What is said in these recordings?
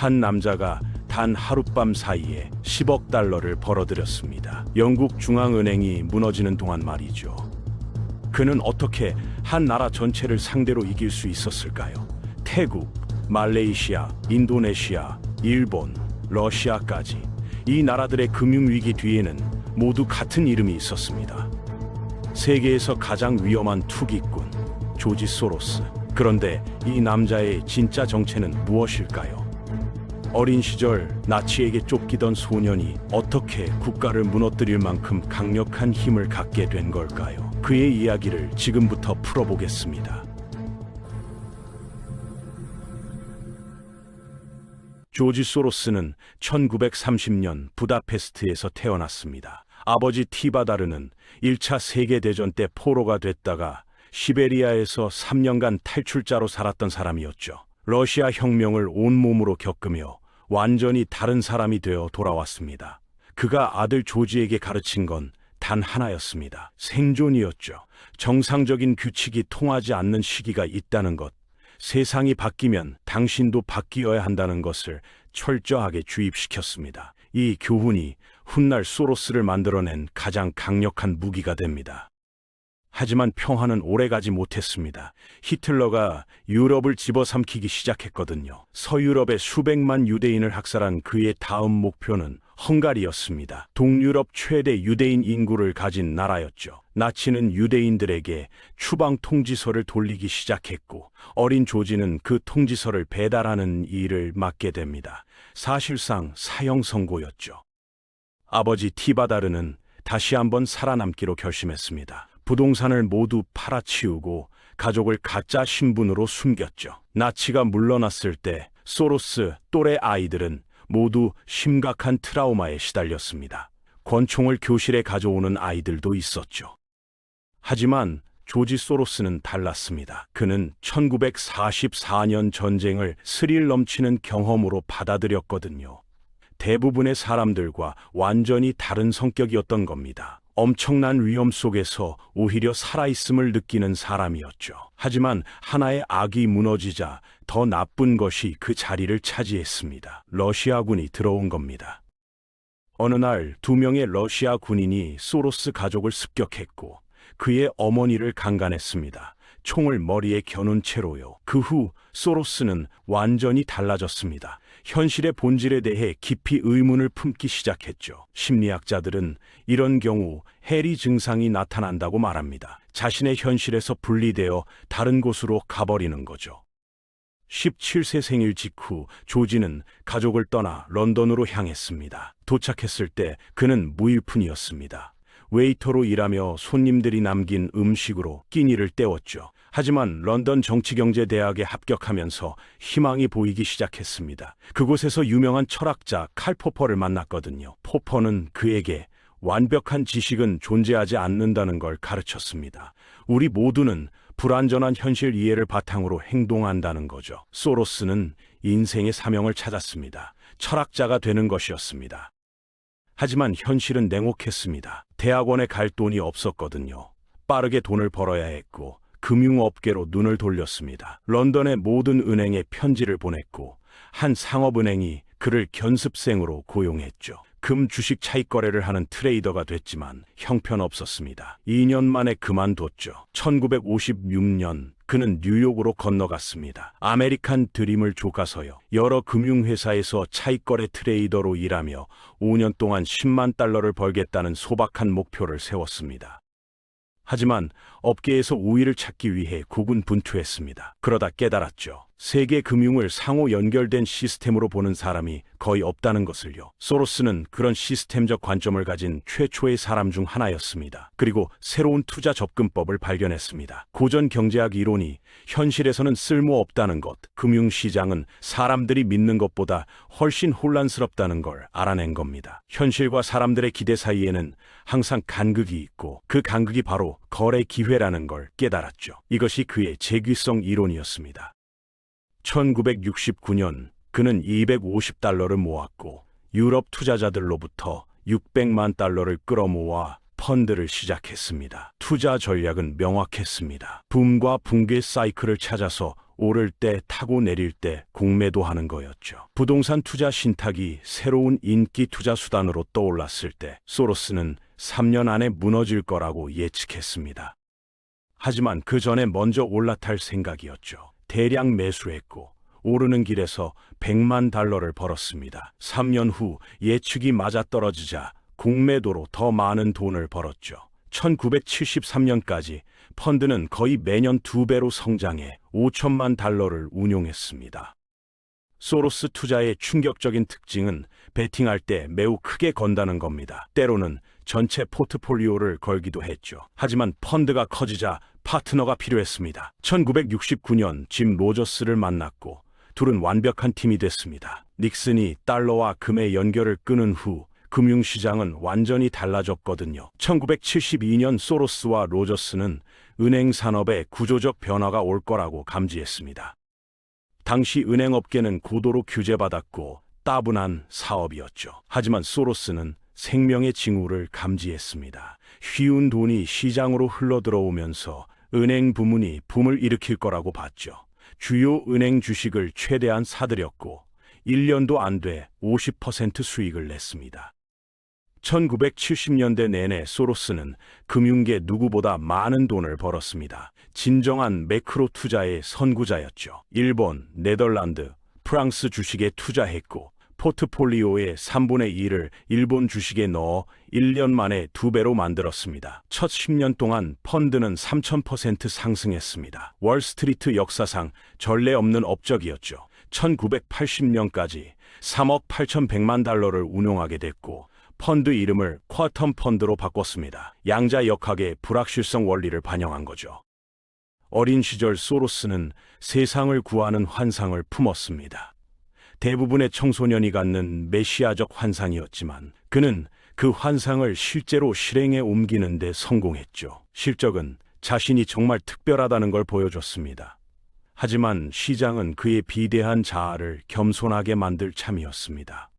한 남자가 단 하룻밤 사이에 10억 달러를 벌어들였습니다. 영국 중앙은행이 무너지는 동안 말이죠. 그는 어떻게 한 나라 전체를 상대로 이길 수 있었을까요? 태국, 말레이시아, 인도네시아, 일본, 러시아까지 이 나라들의 금융위기 뒤에는 모두 같은 이름이 있었습니다. 세계에서 가장 위험한 투기꾼, 조지 소로스. 그런데 이 남자의 진짜 정체는 무엇일까요? 어린 시절 나치에게 쫓기던 소년이 어떻게 국가를 무너뜨릴 만큼 강력한 힘을 갖게 된 걸까요? 그의 이야기를 지금부터 풀어보겠습니다. 조지 소로스는 1930년 부다페스트에서 태어났습니다. 아버지 티바다르는 1차 세계대전 때 포로가 됐다가 시베리아에서 3년간 탈출자로 살았던 사람이었죠. 러시아 혁명을 온몸으로 겪으며 완전히 다른 사람이 되어 돌아왔습니다. 그가 아들 조지에게 가르친 건 단 하나였습니다. 생존이었죠. 정상적인 규칙이 통하지 않는 시기가 있다는 것, 세상이 바뀌면 당신도 바뀌어야 한다는 것을 철저하게 주입시켰습니다. 이 교훈이 훗날 소로스를 만들어낸 가장 강력한 무기가 됩니다. 하지만 평화는 오래가지 못했습니다. 히틀러가 유럽을 집어삼키기 시작했거든요. 서유럽의 수백만 유대인을 학살한 그의 다음 목표는 헝가리였습니다. 동유럽 최대 유대인 인구를 가진 나라였죠. 나치는 유대인들에게 추방 통지서를 돌리기 시작했고 어린 조지는 그 통지서를 배달하는 일을 맡게 됩니다. 사실상 사형 선고였죠. 아버지 티바다르는 다시 한번 살아남기로 결심했습니다. 부동산을 모두 팔아치우고 가족을 가짜 신분으로 숨겼죠. 나치가 물러났을 때 소로스 또래 아이들은 모두 심각한 트라우마에 시달렸습니다. 권총을 교실에 가져오는 아이들도 있었죠. 하지만 조지 소로스는 달랐습니다. 그는 1944년 전쟁을 스릴 넘치는 경험으로 받아들였거든요. 대부분의 사람들과 완전히 다른 성격이었던 겁니다. 엄청난 위험 속에서 오히려 살아있음을 느끼는 사람이었죠. 하지만 하나의 악이 무너지자 더 나쁜 것이 그 자리를 차지했습니다. 러시아군이 들어온 겁니다. 어느 날 2명의 러시아 군인이 소로스 가족을 습격했고 그의 어머니를 강간했습니다. 총을 머리에 겨눈 채로요. 그 후 소로스는 완전히 달라졌습니다. 현실의 본질에 대해 깊이 의문을 품기 시작했죠. 심리학자들은 이런 경우 해리 증상이 나타난다고 말합니다. 자신의 현실에서 분리되어 다른 곳으로 가버리는 거죠. 17세 생일 직후 조지는 가족을 떠나 런던으로 향했습니다. 도착했을 때 그는 무일푼이었습니다. 웨이터로 일하며 손님들이 남긴 음식으로 끼니를 때웠죠. 하지만 런던 정치경제대학에 합격하면서 희망이 보이기 시작했습니다. 그곳에서 유명한 철학자 칼 포퍼를 만났거든요. 포퍼는 그에게 완벽한 지식은 존재하지 않는다는 걸 가르쳤습니다. 우리 모두는 불완전한 현실 이해를 바탕으로 행동한다는 거죠. 소로스는 인생의 사명을 찾았습니다. 철학자가 되는 것이었습니다. 하지만 현실은 냉혹했습니다. 대학원에 갈 돈이 없었거든요. 빠르게 돈을 벌어야 했고 금융업계로 눈을 돌렸습니다. 런던의 모든 은행에 편지를 보냈고 한 상업은행이 그를 견습생으로 고용했죠. 금 주식 차익 거래를 하는 트레이더가 됐지만 형편없었습니다. 2년 만에 그만뒀죠. 1956년 그는 뉴욕으로 건너갔습니다. 아메리칸 드림을 쫓아서요. 여러 금융회사에서 차익 거래 트레이더로 일하며 5년 동안 10만 달러를 벌겠다는 소박한 목표를 세웠습니다. 하지만 업계에서 우위를 찾기 위해 고군분투했습니다. 그러다 깨달았죠. 세계 금융을 상호 연결된 시스템으로 보는 사람이 거의 없다는 것을요. 소로스는 그런 시스템적 관점을 가진 최초의 사람 중 하나였습니다. 그리고 새로운 투자 접근법을 발견했습니다. 고전 경제학 이론이 현실에서는 쓸모없다는 것, 금융시장은 사람들이 믿는 것보다 훨씬 혼란스럽다는 걸 알아낸 겁니다. 현실과 사람들의 기대 사이에는 항상 간극이 있고 그 간극이 바로 거래 기회라는 걸 깨달았죠. 이것이 그의 재귀성 이론이었습니다. 1969년 그는 250달러를 모았고 유럽 투자자들로부터 600만 달러를 끌어모아 펀드를 시작했습니다. 투자 전략은 명확했습니다. 붐과 붕괴 사이클을 찾아서 오를 때 타고 내릴 때 공매도하는 거였죠. 부동산 투자 신탁이 새로운 인기 투자 수단으로 떠올랐을 때 소로스는 3년 안에 무너질 거라고 예측했습니다. 하지만 그 전에 먼저 올라탈 생각이었죠. 대량 매수했고 오르는 길에서 100만 달러를 벌었습니다. 3년 후 예측이 맞아떨어지자 공매도로 더 많은 돈을 벌었죠. 1973년까지 펀드는 거의 매년 2배로 성장해 5천만 달러를 운용했습니다. 소로스 투자의 충격적인 특징은 베팅할 때 매우 크게 건다는 겁니다. 때로는 전체 포트폴리오를 걸기도 했죠. 하지만 펀드가 커지자 파트너가 필요했습니다. 1969년 짐 로저스를 만났고 둘은 완벽한 팀이 됐습니다. 닉슨이 달러와 금의 연결을 끊은 후 금융시장은 완전히 달라졌거든요. 1972년 소로스와 로저스는 은행 산업에 구조적 변화가 올 거라고 감지했습니다. 당시 은행업계는 고도로 규제받았고 따분한 사업이었죠. 하지만 소로스는 생명의 징후를 감지했습니다. 쉬운 돈이 시장으로 흘러들어오면서 은행 부문이 붐을 일으킬 거라고 봤죠. 주요 은행 주식을 최대한 사들였고 1년도 안 돼 50% 수익을 냈습니다. 1970년대 내내 소로스는 금융계 누구보다 많은 돈을 벌었습니다. 진정한 매크로 투자의 선구자였죠. 일본, 네덜란드, 프랑스 주식에 투자했고 포트폴리오의 3분의 1을 일본 주식에 넣어 1년 만에 2배로 만들었습니다. 첫 10년 동안 펀드는 3000% 상승했습니다. 월스트리트 역사상 전례 없는 업적이었죠. 1980년까지 3억 8,100만 달러를 운용하게 됐고 펀드 이름을 쿼텀 펀드로 바꿨습니다. 양자역학의 불확실성 원리를 반영한 거죠. 어린 시절 소로스는 세상을 구하는 환상을 품었습니다. 대부분의 청소년이 갖는 메시아적 환상이었지만 그는 그 환상을 실제로 실행에 옮기는 데 성공했죠. 실적은 자신이 정말 특별하다는 걸 보여줬습니다. 하지만 시장은 그의 비대한 자아를 겸손하게 만들 참이었습니다.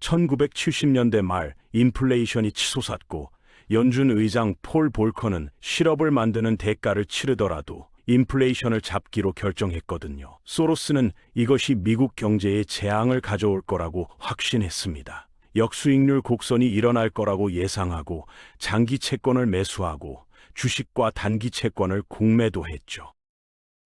1970년대 말 인플레이션이 치솟았고 연준 의장 폴 볼커는 실업을 만드는 대가를 치르더라도 인플레이션을 잡기로 결정했거든요. 소로스는 이것이 미국 경제에 재앙을 가져올 거라고 확신했습니다. 역수익률 곡선이 일어날 거라고 예상하고 장기 채권을 매수하고 주식과 단기 채권을 공매도했죠.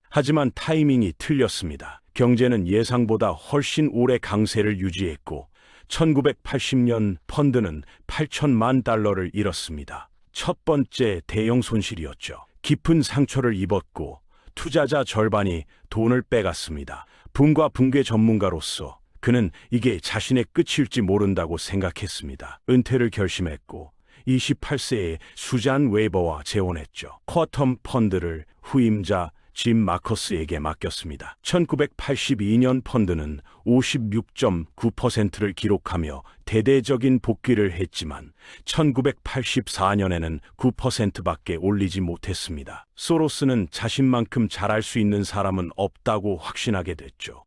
하지만 타이밍이 틀렸습니다. 경제는 예상보다 훨씬 오래 강세를 유지했고 1980년 펀드는 8천만 달러를 잃었습니다. 첫 번째 대형 손실이었죠. 깊은 상처를 입었고 투자자 절반이 돈을 빼갔습니다. 붕과 붕괴 전문가로서 그는 이게 자신의 끝일지 모른다고 생각했습니다. 은퇴를 결심했고 28세에 수잔 웨이버와 재혼했죠. 쿼텀 펀드를 후임자 짐 마커스에게 맡겼습니다. 1982년 펀드는 56.9%를 기록하며 대대적인 복귀를 했지만 1984년에는 9%밖에 올리지 못했습니다. 소로스는 자신만큼 잘할 수 있는 사람은 없다고 확신하게 됐죠.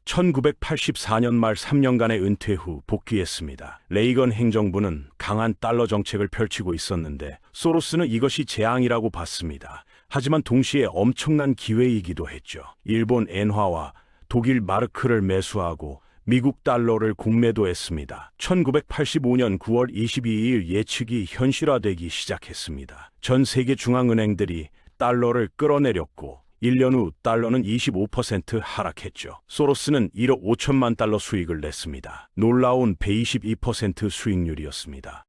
1984년 말 3년간의 은퇴 후 복귀했습니다. 레이건 행정부는 강한 달러 정책을 펼치고 있었는데 소로스는 이것이 재앙이라고 봤습니다. 하지만 동시에 엄청난 기회이기도 했죠. 일본 엔화와 독일 마르크를 매수하고 미국 달러를 공매도했습니다. 1985년 9월 22일 예측이 현실화되기 시작했습니다. 전 세계 중앙은행들이 달러를 끌어내렸고 1년 후 달러는 25% 하락했죠. 소로스는 1억 5천만 달러 수익을 냈습니다. 놀라운 122% 수익률이었습니다.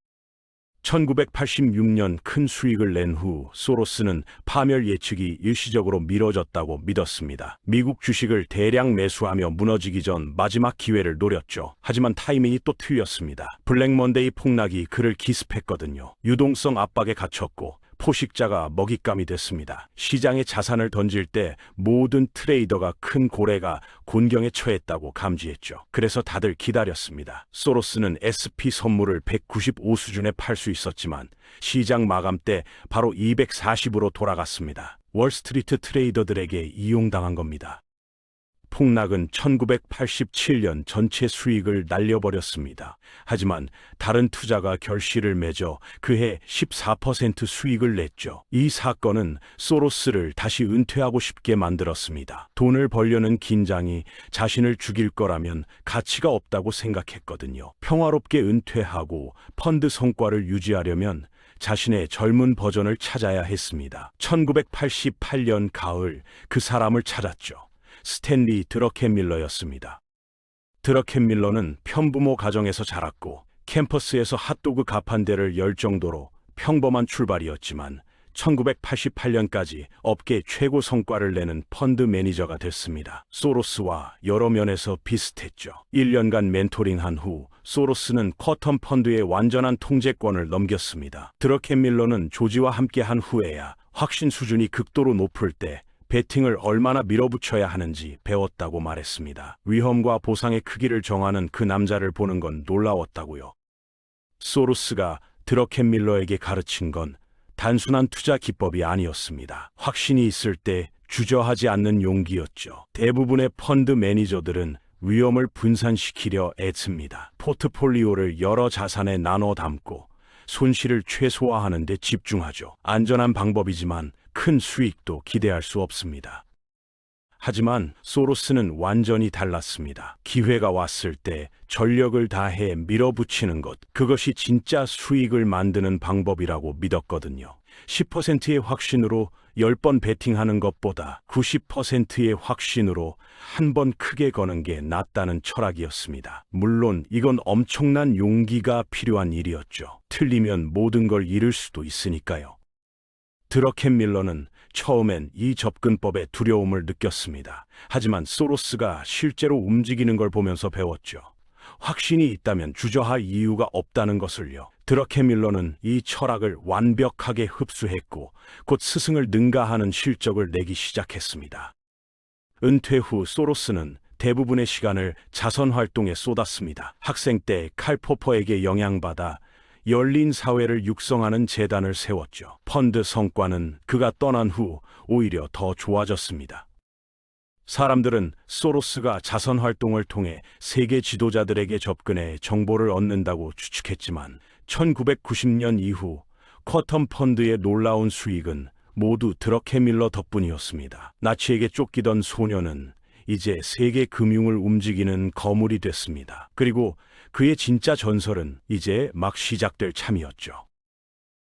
1986년 큰 수익을 낸 후 소로스는 파멸 예측이 일시적으로 미뤄졌다고 믿었습니다. 미국 주식을 대량 매수하며 무너지기 전 마지막 기회를 노렸죠. 하지만 타이밍이 또 틀렸습니다. 블랙 먼데이 폭락이 그를 기습했거든요. 유동성 압박에 갇혔고 포식자가 먹잇감이 됐습니다. 시장에 자산을 던질 때 모든 트레이더가 큰 고래가 곤경에 처했다고 감지했죠. 그래서 다들 기다렸습니다. 소로스는 SP 선물을 195 수준에 팔 수 있었지만 시장 마감 때 바로 240으로 돌아갔습니다. 월스트리트 트레이더들에게 이용당한 겁니다. 폭락은 1987년 전체 수익을 날려버렸습니다. 하지만 다른 투자가 결실을 맺어 그해 14% 수익을 냈죠. 이 사건은 소로스를 다시 은퇴하고 싶게 만들었습니다. 돈을 벌려는 긴장이 자신을 죽일 거라면 가치가 없다고 생각했거든요. 평화롭게 은퇴하고 펀드 성과를 유지하려면 자신의 젊은 버전을 찾아야 했습니다. 1988년 가을 그 사람을 찾았죠. 스탠리 드러켄밀러였습니다. 드러켄밀러는 편부모 가정에서 자랐고 캠퍼스에서 핫도그 가판대를 열 정도로 평범한 출발이었지만 1988년까지 업계 최고 성과를 내는 펀드 매니저가 됐습니다. 소로스와 여러 면에서 비슷했죠. 1년간 멘토링한 후 소로스는 쿼텀 펀드의 완전한 통제권을 넘겼습니다. 드러켄밀러는 조지와 함께한 후에야 확신 수준이 극도로 높을 때 베팅을 얼마나 밀어붙여야 하는지 배웠다고 말했습니다. 위험과 보상의 크기를 정하는 그 남자를 보는 건 놀라웠다고요. 소로스가 드러켄밀러에게 가르친 건 단순한 투자 기법이 아니었습니다. 확신이 있을 때 주저하지 않는 용기였죠. 대부분의 펀드 매니저들은 위험을 분산시키려 애씁니다. 포트폴리오를 여러 자산에 나눠 담고 손실을 최소화하는 데 집중하죠. 안전한 방법이지만 큰 수익도 기대할 수 없습니다. 하지만 소로스는 완전히 달랐습니다. 기회가 왔을 때 전력을 다해 밀어붙이는 것, 그것이 진짜 수익을 만드는 방법이라고 믿었거든요. 10%의 확신으로 10번 베팅하는 것보다 90%의 확신으로 한 번 크게 거는 게 낫다는 철학이었습니다. 물론 이건 엄청난 용기가 필요한 일이었죠. 틀리면 모든 걸 잃을 수도 있으니까요. 드러켄밀러는 처음엔 이 접근법에 두려움을 느꼈습니다. 하지만 소로스가 실제로 움직이는 걸 보면서 배웠죠. 확신이 있다면 주저할 이유가 없다는 것을요. 드러켄밀러는 이 철학을 완벽하게 흡수했고 곧 스승을 능가하는 실적을 내기 시작했습니다. 은퇴 후 소로스는 대부분의 시간을 자선 활동에 쏟았습니다. 학생 때 칼 포퍼에게 영향받아 열린 사회를 육성하는 재단을 세웠죠. 펀드 성과는 그가 떠난 후 오히려 더 좋아졌습니다. 사람들은 소로스가 자선 활동을 통해 세계 지도자들에게 접근해 정보를 얻는다고 추측했지만 1990년 이후 쿼텀 펀드의 놀라운 수익은 모두 드러켄밀러 덕분이었습니다. 나치에게 쫓기던 소녀는 이제 세계 금융을 움직이는 거물이 됐습니다. 그리고 그의 진짜 전설은 이제 막 시작될 참이었죠.